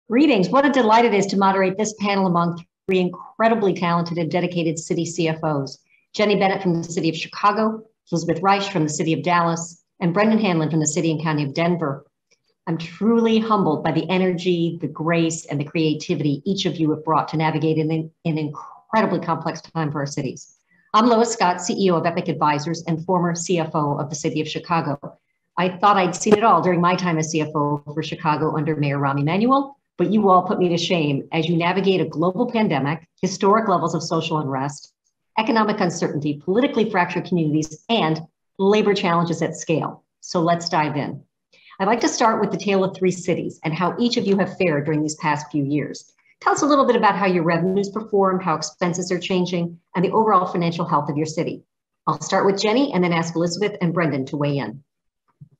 Greetings. What a delight it is to moderate this panel among three incredibly talented and dedicated city CFOs. Jenny Bennett from the city of Chicago, Elizabeth Reich from the city of Dallas, and Brendan Hanlon from the city and county of Denver. I'm truly humbled by the energy, the grace, and the creativity each of you have brought to navigate in an incredibly complex time for our cities. I'm Lois Scott, CEO of Epoch Advisors and former CFO of the city of Chicago. I thought I'd seen it all during my time as CFO for Chicago under Mayor Rahm Emanuel, but you all put me to shame as you navigate a global pandemic, historic levels of social unrest, economic uncertainty, politically fractured communities, and labor challenges at scale. So let's dive in. I'd like to start with the tale of three cities and how each of you have fared during these past few years. Tell us a little bit about how your revenues performed, how expenses are changing, and the overall financial health of your city. I'll start with Jenny and then ask Elizabeth and Brendan to weigh in.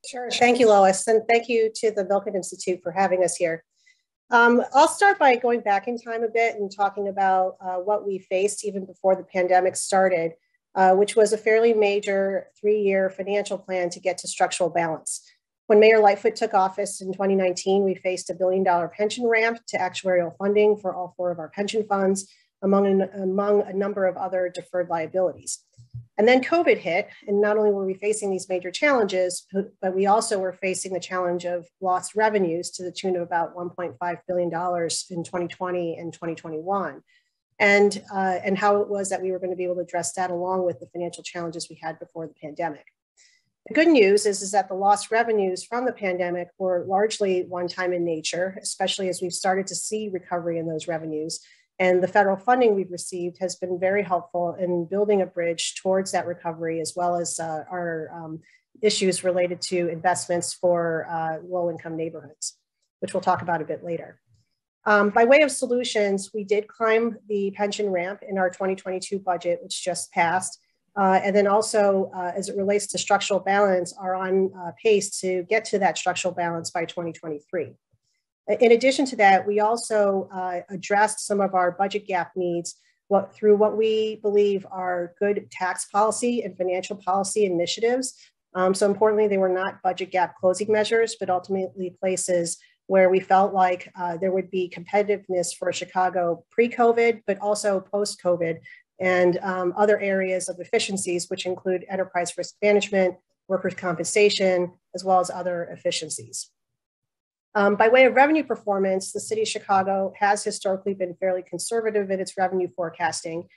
Sure, thank you, Lois, and thank you to the Milken Institute for having us here. I'll start by going back in time a bit and talking about what we faced even before the pandemic started, which was a fairly major 3-year financial plan to get to structural balance. When Mayor Lightfoot took office in 2019, we faced $1 billion pension ramp to actuarial funding for all 4 of our pension funds, among a number of other deferred liabilities. And then COVID hit, and not only were we facing these major challenges, but we also were facing the challenge of lost revenues to the tune of about $1.5 billion in 2020 and 2021, and how it was that we were going to be able to address that along with the financial challenges we had before the pandemic. The good news is that the lost revenues from the pandemic were largely one-time in nature, especially as we've started to see recovery in those revenues. And the federal funding we've received has been very helpful in building a bridge towards that recovery, as well as our issues related to investments for low-income neighborhoods, which we'll talk about a bit later. By way of solutions, we did climb the pension ramp in our 2022 budget, which just passed. And then also, as it relates to structural balance, are on pace to get to that structural balance by 2023. In addition to that, we also addressed some of our budget gap needs through what we believe are good tax policy and financial policy initiatives. So importantly, they were not budget gap closing measures, but ultimately places where we felt like there would be competitiveness for Chicago pre-COVID, but also post-COVID, and other areas of efficiencies, which include enterprise risk management, workers' compensation, as well as other efficiencies. By way of revenue performance, the city of Chicago has historically been fairly conservative in its revenue forecasting.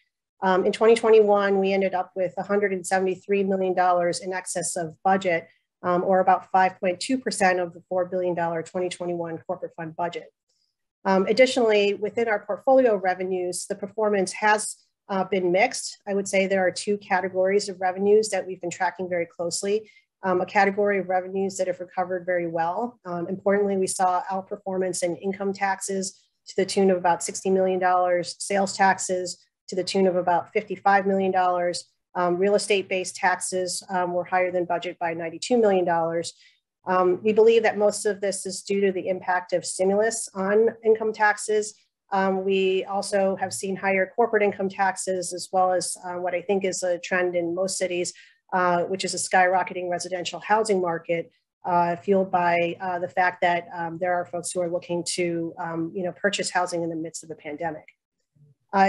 In 2021, we ended up with $173 million in excess of budget, or about 5.2% of the $4 billion 2021 corporate fund budget. Additionally, within our portfolio revenues, the performance has been mixed. I would say there are 2 categories of revenues that we've been tracking very closely. A category of revenues that have recovered very well. Importantly, we saw outperformance in income taxes to the tune of about $60 million, sales taxes to the tune of about $55 million. Real estate-based taxes were higher than budget by $92 million. We believe that most of this is due to the impact of stimulus on income taxes. We also have seen higher corporate income taxes, as well as what I think is a trend in most cities, which is a skyrocketing residential housing market, fueled by the fact that there are folks who are looking to purchase housing in the midst of a pandemic.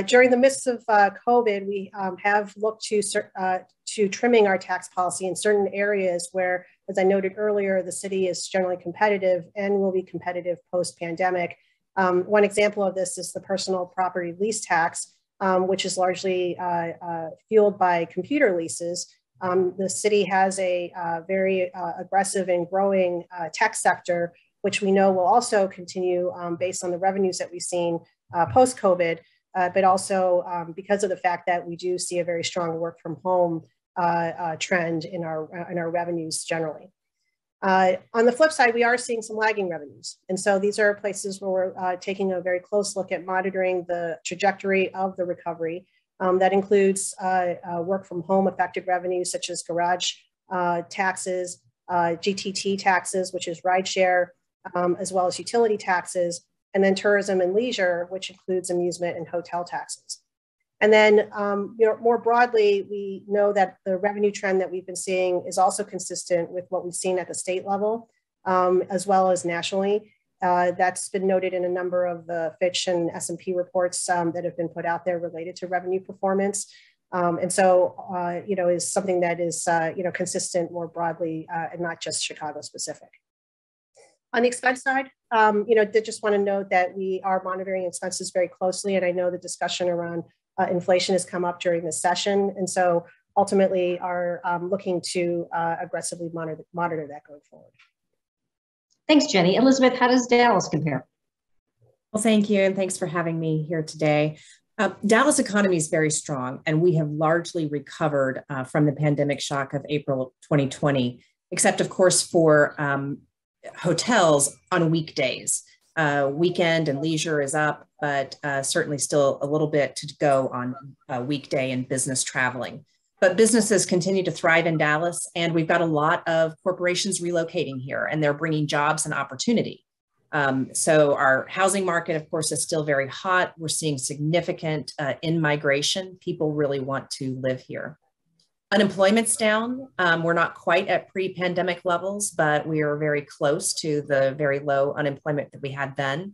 During the midst of COVID, we have looked to trimming our tax policy in certain areas where, as I noted earlier, the city is generally competitive and will be competitive post-pandemic. One example of this is the personal property lease tax, which is largely fueled by computer leases. The city has a very aggressive and growing tech sector, which we know will also continue based on the revenues that we've seen post-COVID, but also because of the fact that we do see a very strong work from home trend in our revenues generally. On the flip side, we are seeing some lagging revenues. And so these are places where we're taking a very close look at monitoring the trajectory of the recovery. That includes work from home affected revenues such as garage taxes, GTT taxes, which is rideshare, as well as utility taxes, and then tourism and leisure, which includes amusement and hotel taxes. And then more broadly, we know that the revenue trend that we've been seeing is also consistent with what we've seen at the state level, as well as nationally. That's been noted in a number of the Fitch and S&P reports that have been put out there related to revenue performance. And so, is something that is, consistent more broadly and not just Chicago specific. On the expense side, did just want to note that we are monitoring expenses very closely. And I know the discussion around inflation has come up during this session. And so ultimately are looking to aggressively monitor that going forward. Thanks, Jenny. Elizabeth, how does Dallas compare? Well, thank you. And thanks for having me here today. Dallas economy is very strong, and we have largely recovered from the pandemic shock of April 2020, except of course for hotels on weekdays. Weekend and leisure is up, but certainly still a little bit to go on weekday and business traveling. But businesses continue to thrive in Dallas, and we've got a lot of corporations relocating here, and they're bringing jobs and opportunity. So our housing market, of course, is still very hot. We're seeing significant in-migration. People really want to live here. Unemployment's down. We're not quite at pre-pandemic levels, but we are very close to the very low unemployment that we had then.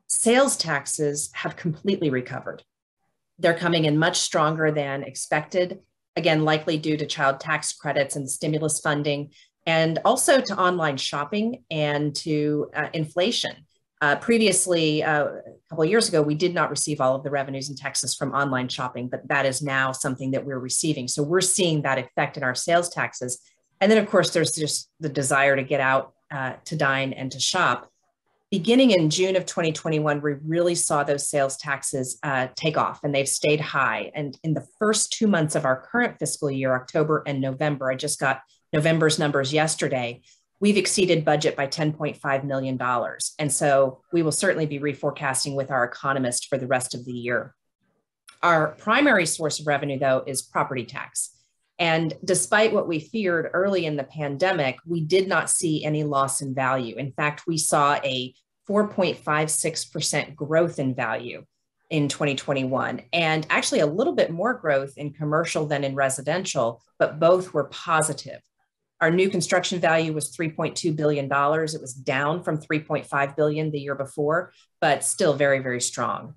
Sales taxes have completely recovered. They're coming in much stronger than expected, again, likely due to child tax credits and stimulus funding, and also to online shopping and to inflation. Previously, a couple of years ago, we did not receive all of the revenues in Texas from online shopping, but that is now something that we're receiving. So we're seeing that effect in our sales taxes. And then, of course, there's just the desire to get out to dine and to shop. Beginning in June of 2021, we really saw those sales taxes take off, and they've stayed high. And in the first 2 months of our current fiscal year, October and November, I just got November's numbers yesterday, we've exceeded budget by $10.5 million. And so we will certainly be reforecasting with our economist for the rest of the year. Our primary source of revenue, though, is property tax. And despite what we feared early in the pandemic, we did not see any loss in value. In fact, we saw a 4.56% growth in value in 2021, and actually a little bit more growth in commercial than in residential, but both were positive. Our new construction value was $3.2 billion. It was down from $3.5 billion the year before, but still very, very strong.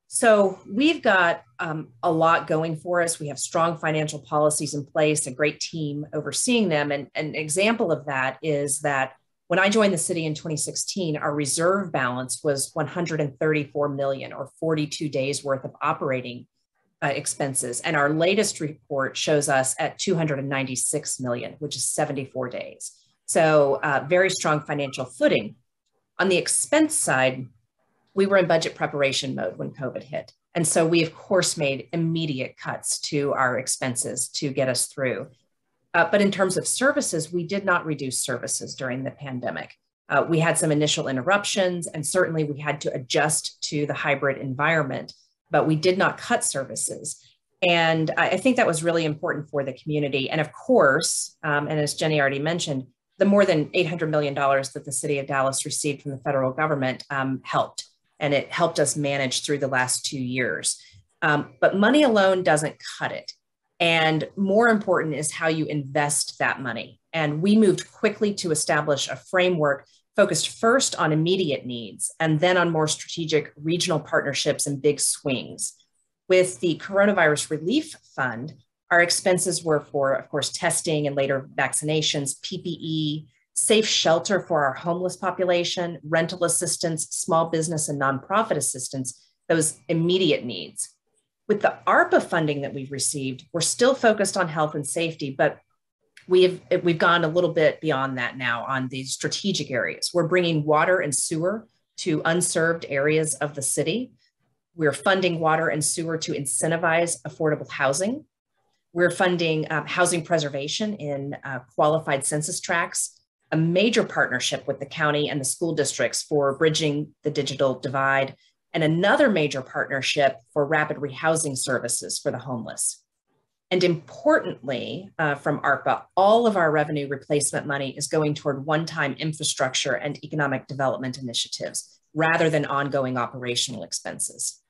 So we've got a lot going for us. We have strong financial policies in place, a great team overseeing them. And an example of that is that when I joined the city in 2016, our reserve balance was $134 million, or 42 days worth of operating expenses. And our latest report shows us at 296 million, which is 74 days. So very strong financial footing. On the expense side, we were in budget preparation mode when COVID hit. And so we, of course, made immediate cuts to our expenses to get us through. But in terms of services, we did not reduce services during the pandemic. We had some initial interruptions, and certainly we had to adjust to the hybrid environment, but we did not cut services. And I think that was really important for the community. And of course, and as Jenny already mentioned, the more than $800 million that the city of Dallas received from the federal government helped. And it helped us manage through the last 2 years. But money alone doesn't cut it. And more important is how you invest that money. And we moved quickly to establish a framework focused first on immediate needs and then on more strategic regional partnerships and big swings. With the Coronavirus Relief Fund, our expenses were for, of course, testing and later vaccinations, PPE, safe shelter for our homeless population, rental assistance, small business and nonprofit assistance, those immediate needs. With the ARPA funding that we've received, we're still focused on health and safety, but we've gone a little bit beyond that now on these strategic areas. We're bringing water and sewer to unserved areas of the city. We're funding water and sewer to incentivize affordable housing. We're funding housing preservation in qualified census tracts, a major partnership with the county and the school districts for bridging the digital divide, and another major partnership for rapid rehousing services for the homeless. And importantly, from ARPA, all of our revenue replacement money is going toward one-time infrastructure and economic development initiatives rather than ongoing operational expenses.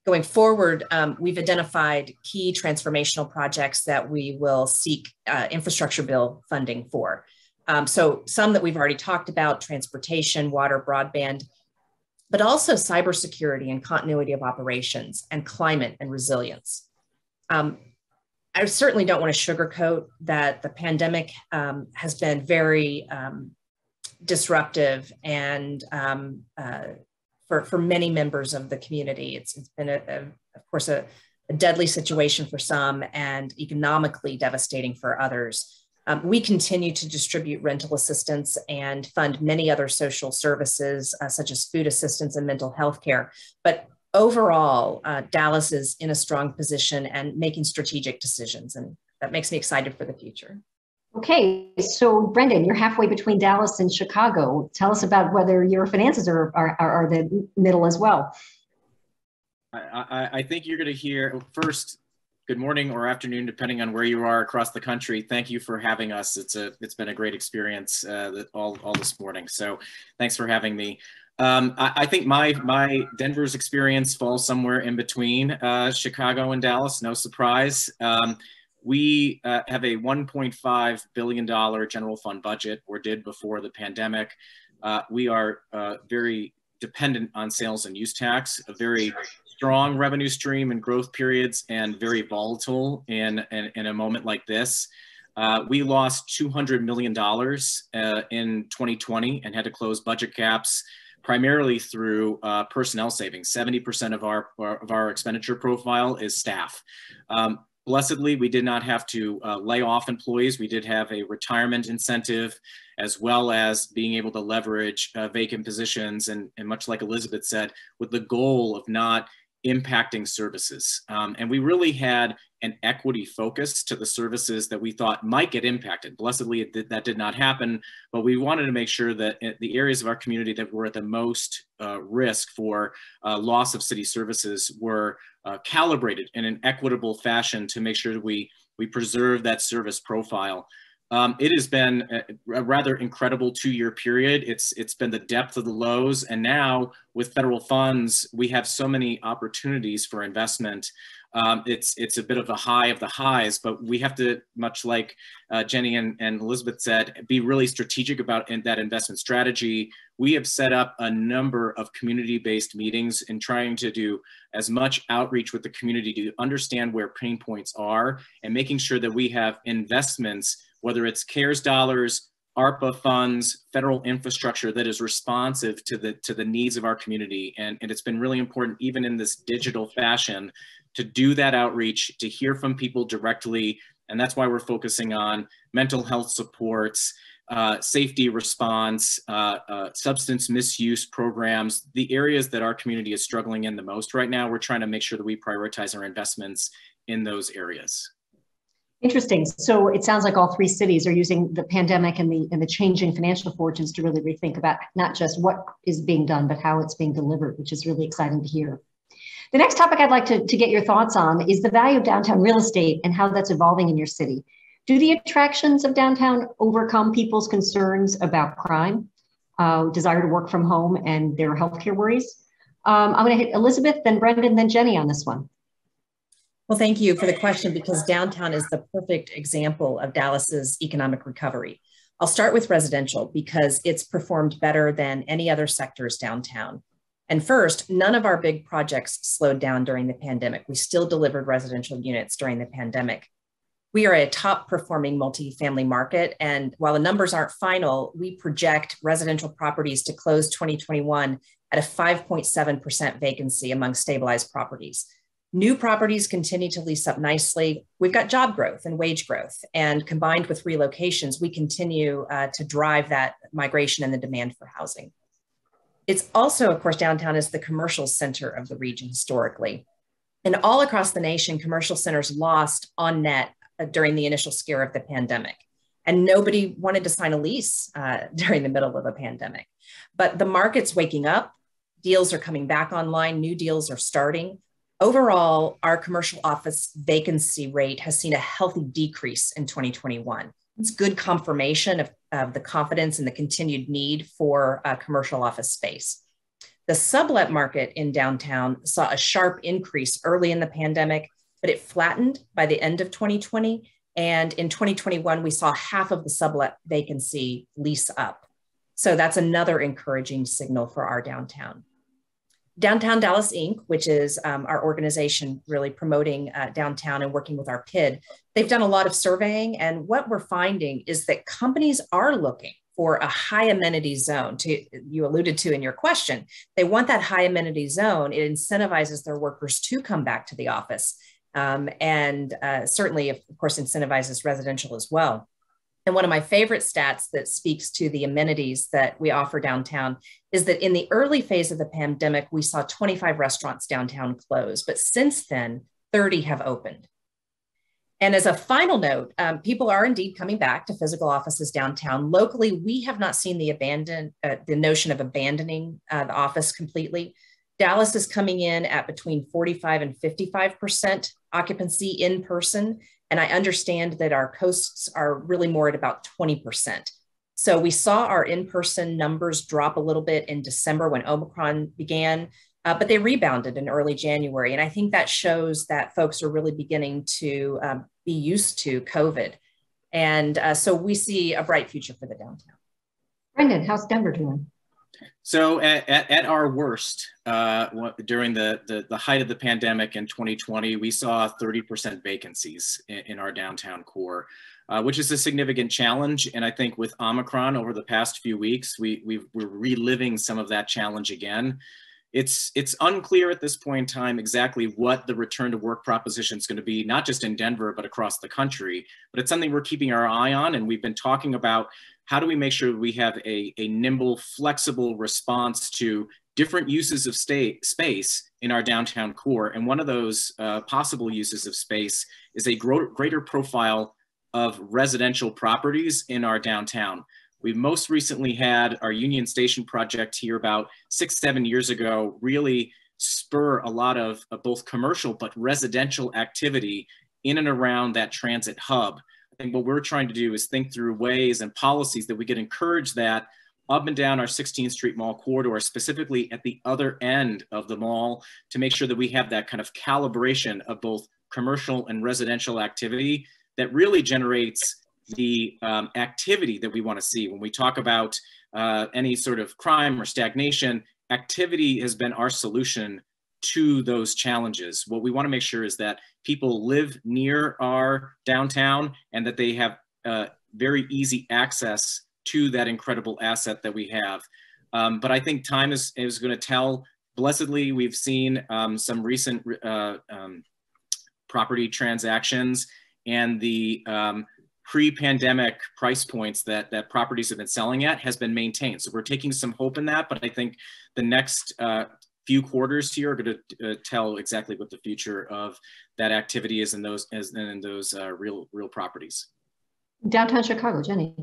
Going forward, we've identified key transformational projects that we will seek infrastructure bill funding for. So some that we've already talked about: transportation, water, broadband, but also cybersecurity and continuity of operations, and climate and resilience. I certainly don't want to sugarcoat that the pandemic has been very disruptive and for many members of the community. It's been, of course, a deadly situation for some and economically devastating for others. We continue to distribute rental assistance and fund many other social services, such as food assistance and mental health care. But overall, Dallas is in a strong position and making strategic decisions, and that makes me excited for the future. Okay, so Brendan, you're halfway between Dallas and Chicago. Tell us about whether your finances are the middle as well. I think you're going to hear first. Good morning or afternoon, depending on where you are across the country. Thank you for having us. It's been a great experience all this morning. So thanks for having me. I think my Denver's experience falls somewhere in between Chicago and Dallas. No surprise. We have a $1.5 billion general fund budget, or did before the pandemic. We are very dependent on sales and use tax, a very strong revenue stream in growth periods and very volatile in a moment like this. We lost $200 million in 2020 and had to close budget gaps primarily through personnel savings. 70% of our expenditure profile is staff. Blessedly, we did not have to lay off employees. We did have a retirement incentive, as well as being able to leverage vacant positions, and much like Elizabeth said, with the goal of not impacting services. And we really had an equity focus to the services that we thought might get impacted. Blessedly, that did not happen, but we wanted to make sure that the areas of our community that were at the most risk for loss of city services were calibrated in an equitable fashion to make sure that we preserve that service profile. It has been a rather incredible 2-year period. It's been the depth of the lows, and now with federal funds, we have so many opportunities for investment. It's a bit of a high of the highs, but we have to, much like Jenny and Elizabeth said, be really strategic about that investment strategy. We have set up a number of community-based meetings in trying to do as much outreach with the community to understand where pain points are, and making sure that we have investments, whether it's CARES dollars, ARPA funds, federal infrastructure that is responsive to the needs of our community. And it's been really important, even in this digital fashion, to do that outreach, to hear from people directly. And that's why we're focusing on mental health supports, safety response, substance misuse programs, the areas that our community is struggling in the most right now. We're trying to make sure that we prioritize our investments in those areas. Interesting. So it sounds like all 3 cities are using the pandemic and the changing financial fortunes to really rethink about not just what is being done, but how it's being delivered, which is really exciting to hear. The next topic I'd like to get your thoughts on is the value of downtown real estate and how that's evolving in your city. Do the attractions of downtown overcome people's concerns about crime, desire to work from home, and their healthcare worries? I'm going to hit Elizabeth, then Brendan, then Jenny on this one. Well, thank you for the question, because downtown is the perfect example of Dallas's economic recovery. I'll start with residential because it's performed better than any other sectors downtown. And first, none of our big projects slowed down during the pandemic. We still delivered residential units during the pandemic. We are a top performing multifamily market. And while the numbers aren't final, we project residential properties to close 2021 at a 5.7% vacancy among stabilized properties. New properties continue to lease up nicely. We've got job growth and wage growth, and combined with relocations, we continue to drive that migration and the demand for housing. It's also, of course, downtown is the commercial center of the region historically. And all across the nation, commercial centers lost on net during the initial scare of the pandemic. And nobody wanted to sign a lease during the middle of a pandemic. But the market's waking up, deals are coming back online, new deals are starting. Overall, our commercial office vacancy rate has seen a healthy decrease in 2021. It's good confirmation of the confidence and the continued need for commercial office space. The sublet market in downtown saw a sharp increase early in the pandemic, but it flattened by the end of 2020 And in 2021, we saw half of the sublet vacancy lease up. So that's another encouraging signal for our downtown. Downtown Dallas Inc., which is our organization really promoting downtown and working with our PID, they've done a lot of surveying. And what we're finding is that companies are looking for a high amenity zone. You alluded to in your question, they want that high amenity zone. It incentivizes their workers to come back to the office. And certainly, of course, incentivizes residential as well. And one of my favorite stats that speaks to the amenities that we offer downtown is that in the early phase of the pandemic, we saw 25 restaurants downtown close, but since then, 30 have opened. And as a final note, people are indeed coming back to physical offices downtown. Locally, we have not seen the notion of abandoning the office completely. Dallas is coming in at between 45 and 55% occupancy in person. And I understand that our coasts are really more at about 20%. So we saw our in-person numbers drop a little bit in December when Omicron began, but they rebounded in early January. And I think that shows that folks are really beginning to be used to COVID. And so we see a bright future for the downtown. Brendan, how's Denver doing? So at our worst, during the height of the pandemic in 2020, we saw 30% vacancies in our downtown core, which is a significant challenge. And I think with Omicron over the past few weeks, we're reliving some of that challenge again. It's unclear at this point in time exactly what the return to work proposition is going to be, not just in Denver, but across the country. But it's something we're keeping our eye on. And we've been talking about how do we make sure we have a nimble, flexible response to different uses of space in our downtown core. And one of those possible uses of space is a greater profile of residential properties in our downtown. We most recently had our Union Station project here about 6-7 years ago really spur a lot of both commercial but residential activity in and around that transit hub. I think what we're trying to do is think through ways and policies that we could encourage that up and down our 16th Street Mall corridor, specifically at the other end of the mall, to make sure that we have that kind of calibration of both commercial and residential activity that really generates the activity that we want to see. When we talk about any sort of crime or stagnation, activity has been our solution to those challenges. What we want to make sure is that people live near our downtown and that they have very easy access to that incredible asset that we have. But I think time is going to tell. Blessedly, we've seen some recent property transactions, and the pre-pandemic price points that properties have been selling at has been maintained. So we're taking some hope in that, but I think the next few quarters here are going to tell exactly what the future of that activity is in those real properties. Downtown Chicago, Jenny.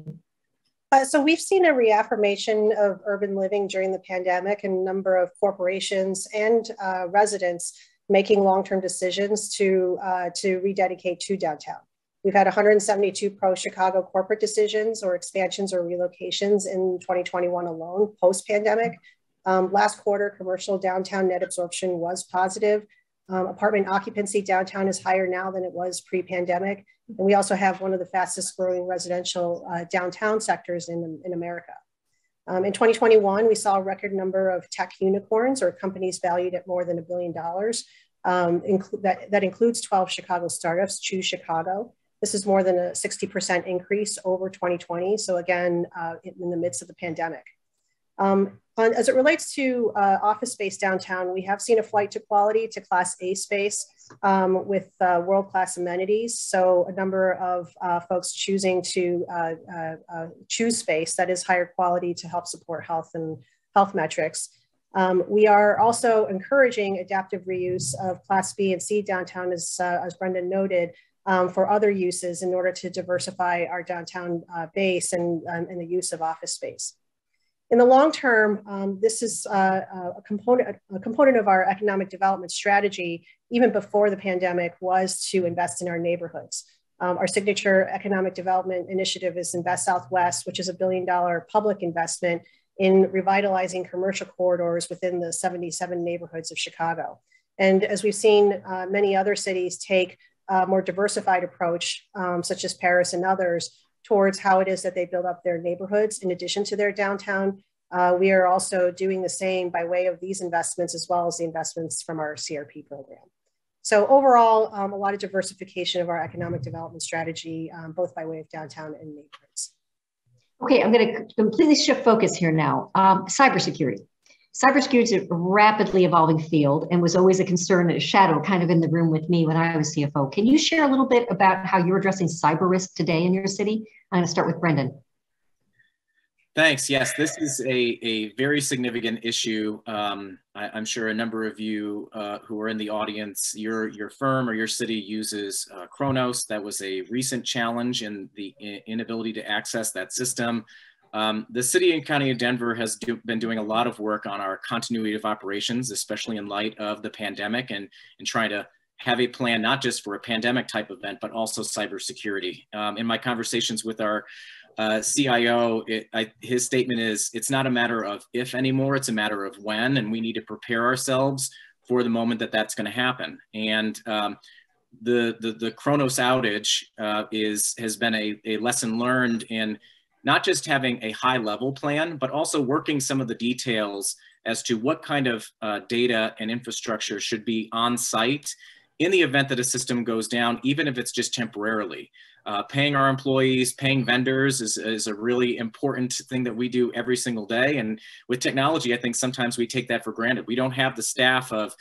So we've seen a reaffirmation of urban living during the pandemic, and a number of corporations and residents making long-term decisions to rededicate to downtown. We've had 172 pro-Chicago corporate decisions or expansions or relocations in 2021 alone, post-pandemic. Last quarter, commercial downtown net absorption was positive. Apartment occupancy downtown is higher now than it was pre-pandemic. And we also have one of the fastest growing residential downtown sectors in America. In 2021, we saw a record number of tech unicorns, or companies valued at more than $1 billion. That includes 12 Chicago startups choose Chicago. This is more than a 60% increase over 2020. So again, in the midst of the pandemic. As it relates to office space downtown, we have seen a flight to quality to Class A space with world-class amenities. So a number of folks choosing to choose space that is higher quality to help support health and health metrics. We are also encouraging adaptive reuse of Class B and C downtown, as Brendan noted, for other uses in order to diversify our downtown base and the use of office space. In the long term, this is a component of our economic development strategy, even before the pandemic, was to invest in our neighborhoods. Our signature economic development initiative is Invest Southwest, which is a $1 billion public investment in revitalizing commercial corridors within the 77 neighborhoods of Chicago. And as we've seen many other cities take more diversified approach, such as Paris and others, towards how it is that they build up their neighborhoods in addition to their downtown. We are also doing the same by way of these investments, as well as the investments from our CRP program. So overall, a lot of diversification of our economic development strategy, both by way of downtown and neighborhoods. Okay, I'm going to completely shift focus here now. Cybersecurity. Cybersecurity is a rapidly evolving field and was always a concern, a shadow kind of in the room with me when I was CFO. Can you share a little bit about how you're addressing cyber risk today in your city? I'm going to start with Brendan. Thanks. Yes, this is a very significant issue. I'm sure a number of you who are in the audience, your firm or your city uses Kronos. That was a recent challenge in the inability to access that system. The city and county of Denver has been doing a lot of work on our continuity of operations, especially in light of the pandemic, and trying to have a plan not just for a pandemic type event, but also cybersecurity. In my conversations with our CIO, his statement is, it's not a matter of if anymore, it's a matter of when, and we need to prepare ourselves for the moment that that's going to happen. And the Kronos outage has been a lesson learned in not just having a high level plan, but also working some of the details as to what kind of data and infrastructure should be on site in the event that a system goes down, even if it's just temporarily. Paying our employees, paying vendors is a really important thing that we do every single day. And with technology, I think sometimes we take that for granted. We don't have the staff of,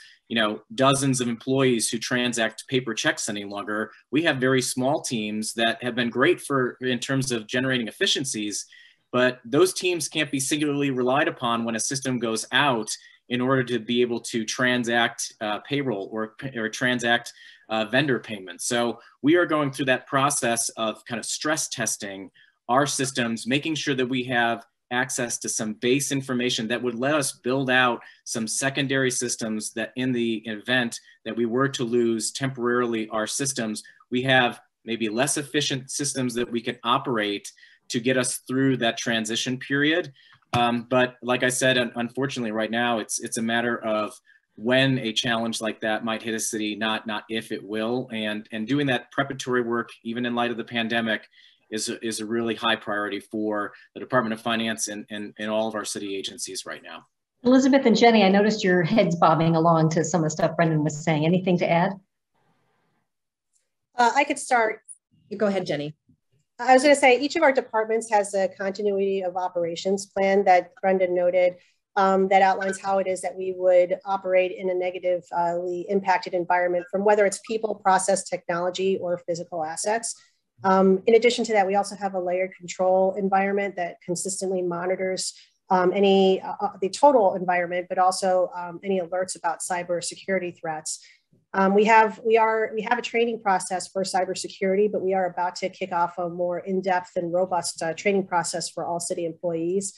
dozens of employees who transact paper checks any longer. We have very small teams that have been great in terms of generating efficiencies, but those teams can't be singularly relied upon when a system goes out in order to be able to transact payroll or transact vendor payments. So we are going through that process of kind of stress testing our systems, making sure that we have access to some base information that would let us build out some secondary systems that in the event that we were to lose temporarily our systems, we have maybe less efficient systems that we can operate to get us through that transition period. But like I said, unfortunately right now, it's a matter of when a challenge like that might hit a city, not if it will. And doing that preparatory work, even in light of the pandemic, is a really high priority for the Department of Finance and all of our city agencies right now. Elizabeth and Jenny, I noticed your heads bobbing along to some of the stuff Brendan was saying. Anything to add? I could start. Go ahead, Jenny. I was going to say each of our departments has a continuity of operations plan that Brendan noted that outlines how it is that we would operate in a negatively impacted environment, from whether it's people, process, technology, or physical assets. In addition to that, we also have a layered control environment that consistently monitors the total environment, but also any alerts about cybersecurity threats. We have a training process for cybersecurity, but we are about to kick off a more in-depth and robust training process for all city employees.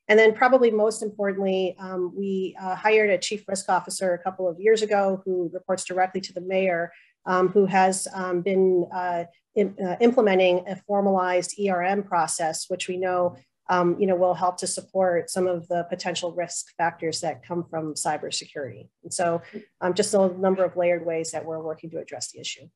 And then probably most importantly, we hired a chief risk officer a couple of years ago who reports directly to the mayor, who has been implementing a formalized ERM process, which we know will help to support some of the potential risk factors that come from cybersecurity. And so just a number of layered ways that we're working to address the issue.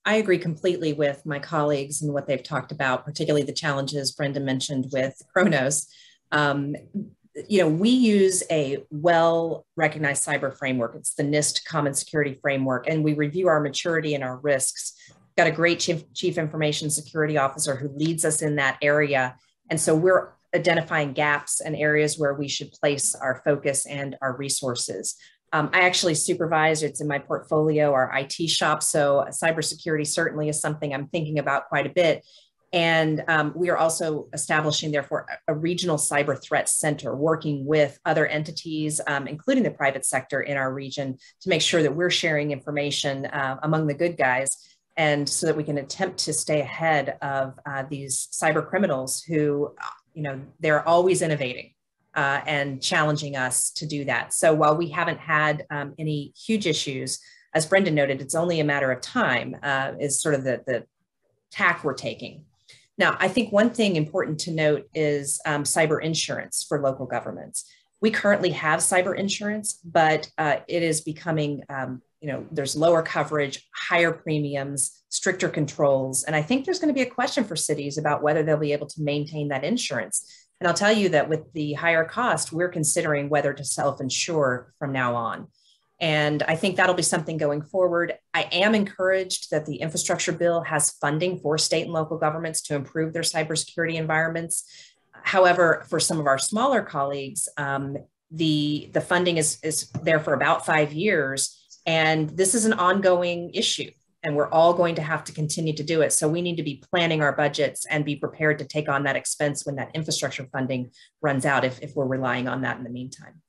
I agree completely with my colleagues and what they've talked about, particularly the challenges Brenda mentioned with Kronos. We use a well-recognized cyber framework. It's the NIST Common Security Framework, and we review our maturity and our risks. Got a great chief information security officer who leads us in that area. And so we're identifying gaps and areas where we should place our focus and our resources. I actually supervise, it's in my portfolio, our IT shop. So cybersecurity certainly is something I'm thinking about quite a bit. And we are also establishing, therefore, a regional cyber threat center, working with other entities, including the private sector in our region, to make sure that we're sharing information among the good guys, and so that we can attempt to stay ahead of these cyber criminals who, they're always innovating and challenging us to do that. So while we haven't had any huge issues, as Brenda noted, it's only a matter of time is sort of the tack we're taking. Now, I think one thing important to note is cyber insurance for local governments. We currently have cyber insurance, but it is becoming there's lower coverage, higher premiums, stricter controls. And I think there's going to be a question for cities about whether they'll be able to maintain that insurance. And I'll tell you that with the higher cost, we're considering whether to self-insure from now on. And I think that'll be something going forward. I am encouraged that the infrastructure bill has funding for state and local governments to improve their cybersecurity environments. However, for some of our smaller colleagues, the funding is there for about 5 years. And this is an ongoing issue, and we're all going to have to continue to do it. So we need to be planning our budgets and be prepared to take on that expense when that infrastructure funding runs out, if we're relying on that in the meantime.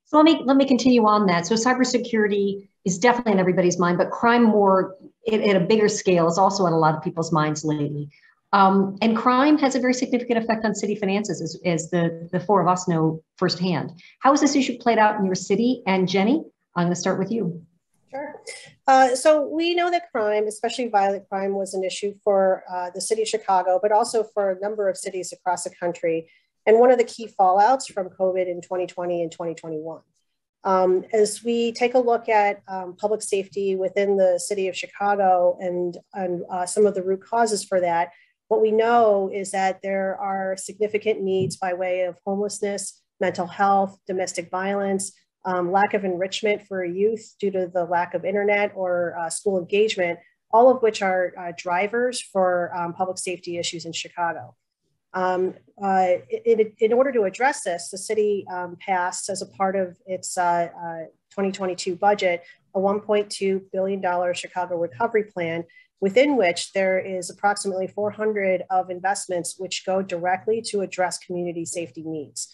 So let me continue on that. So cybersecurity is definitely in everybody's mind, but crime more at a bigger scale is also on a lot of people's minds lately. And crime has a very significant effect on city finances, as the four of us know firsthand. How has this issue played out in your city? And Jenny, I'm going to start with you. Sure. So we know that crime, especially violent crime, was an issue for the city of Chicago, but also for a number of cities across the country. And one of the key fallouts from COVID in 2020 and 2021. As we take a look at public safety within the city of Chicago and some of the root causes for that, what we know is that there are significant needs by way of homelessness, mental health, domestic violence, lack of enrichment for youth due to the lack of internet or school engagement, all of which are drivers for public safety issues in Chicago. In order to address this, the city passed, as a part of its 2022 budget, a $1.2 billion Chicago recovery plan, within which there is approximately 400 of investments which go directly to address community safety needs.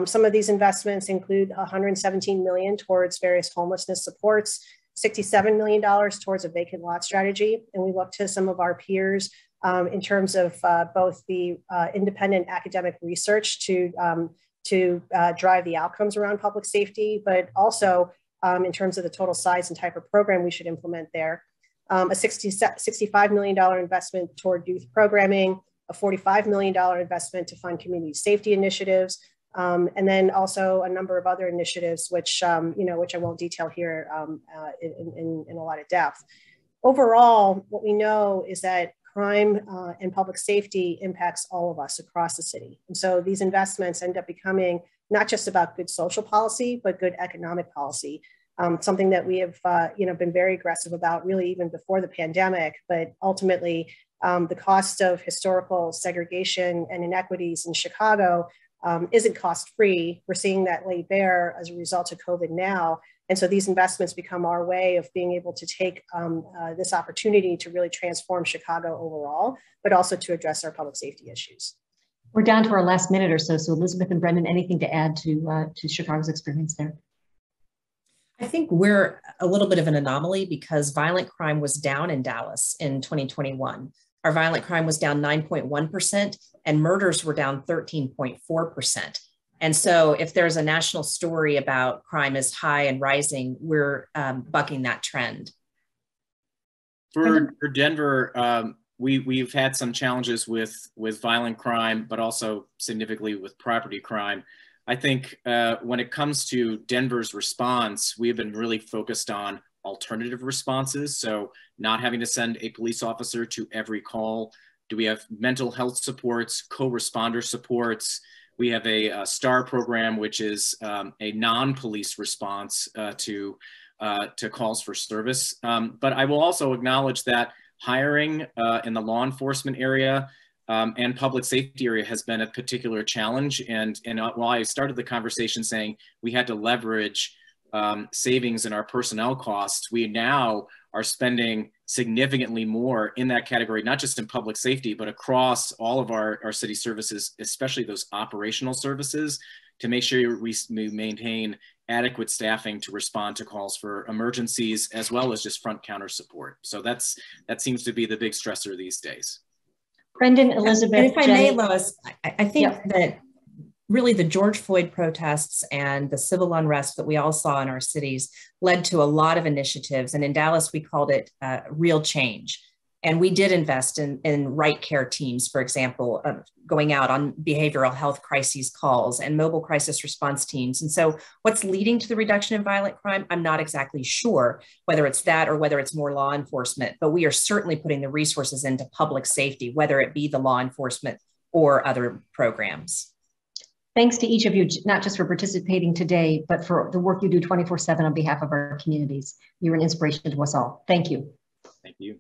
Some of these investments include $117 million towards various homelessness supports, $67 million towards a vacant lot strategy. And we look to some of our peers in terms of both the independent academic research to drive the outcomes around public safety, but also in terms of the total size and type of program we should implement there. A $65 million investment toward youth programming, a $45 million investment to fund community safety initiatives, and then also a number of other initiatives, which which I won't detail here in a lot of depth. Overall, what we know is that crime and public safety impacts all of us across the city. And so these investments end up becoming not just about good social policy, but good economic policy. Something that we have been very aggressive about really even before the pandemic, but ultimately the cost of historical segregation and inequities in Chicago isn't cost-free. We're seeing that laid bare as a result of COVID now. And so these investments become our way of being able to take this opportunity to really transform Chicago overall, but also to address our public safety issues. We're down to our last minute or so. So Elizabeth and Brendan, anything to add to Chicago's experience there? I think we're a little bit of an anomaly because violent crime was down in Dallas in 2021. Our violent crime was down 9.1% and murders were down 13.4%. And so if there's a national story about crime is high and rising, we're bucking that trend. For Denver, we've had some challenges with violent crime, but also significantly with property crime. I think when it comes to Denver's response, we have been really focused on alternative responses. So not having to send a police officer to every call. Do we have mental health supports, co-responder supports? We have a STAR program, which is a non-police response to calls for service. But I will also acknowledge that hiring in the law enforcement area and public safety area has been a particular challenge. And while I started the conversation saying we had to leverage savings in our personnel costs, we now are spending significantly more in that category, not just in public safety, but across all of our city services, especially those operational services, to make sure we maintain adequate staffing to respond to calls for emergencies, as well as just front counter support. So that seems to be the big stressor these days. Brendan, Elizabeth, and if I Jenny. may, Lois, I think that really the George Floyd protests and the civil unrest that we all saw in our cities led to a lot of initiatives. And in Dallas, we called it real change. And we did invest in right care teams, for example, going out on behavioral health crises calls and mobile crisis response teams. And so what's leading to the reduction in violent crime, I'm not exactly sure whether it's that or whether it's more law enforcement, but we are certainly putting the resources into public safety, whether it be the law enforcement or other programs. Thanks to each of you, not just for participating today, but for the work you do 24/7 on behalf of our communities. You're an inspiration to us all. Thank you. Thank you.